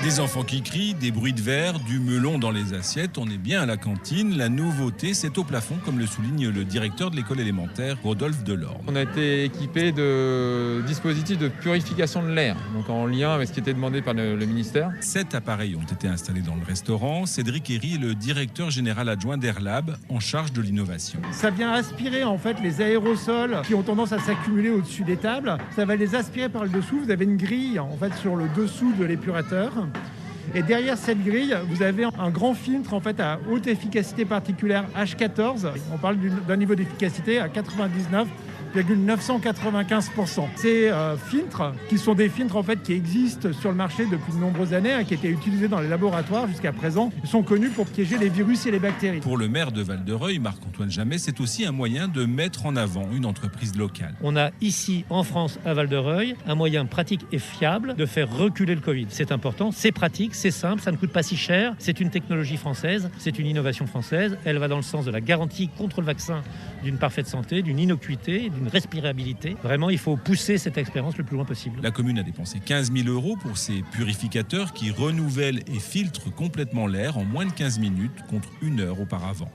Des enfants qui crient, des bruits de verre, du melon dans les assiettes, on est bien à la cantine. La nouveauté, c'est au plafond, comme le souligne le directeur de l'école élémentaire, Rodolphe Delorme. On a été équipé de dispositifs de purification de l'air, donc en lien avec ce qui était demandé par le ministère. 7 appareils ont été installés dans le restaurant. Cédric Herry est le directeur général adjoint d'Airlab, en charge de l'innovation. Ça vient aspirer en fait les aérosols qui ont tendance à s'accumuler au-dessus des tables. Ça va les aspirer par le dessous. Vous avez une grille en fait sur le dessous de l'épurateur. Et derrière cette grille, vous avez un grand filtre en fait à haute efficacité particulière H14. On parle d'un niveau d'efficacité à 99,995%. Ces filtres, qui sont des filtres en fait qui existent sur le marché depuis de nombreuses années, qui étaient utilisés dans les laboratoires jusqu'à présent, sont connus pour piéger les virus et les bactéries. Pour le maire de Val-de-Reuil, Marc-Antoine Jamet, c'est aussi un moyen de mettre en avant une entreprise locale. On a ici en France, à Val-de-Reuil, un moyen pratique et fiable de faire reculer le Covid. C'est important, c'est pratique, c'est simple, ça ne coûte pas si cher. C'est une technologie française, c'est une innovation française. Elle va dans le sens de la garantie contre le vaccin d'une parfaite santé, d'une innocuité, d'une respirabilité. Vraiment, il faut pousser cette expérience le plus loin possible. La commune a dépensé 15 000 € pour ces purificateurs qui renouvellent et filtrent complètement l'air en moins de 15 minutes contre 1 heure auparavant.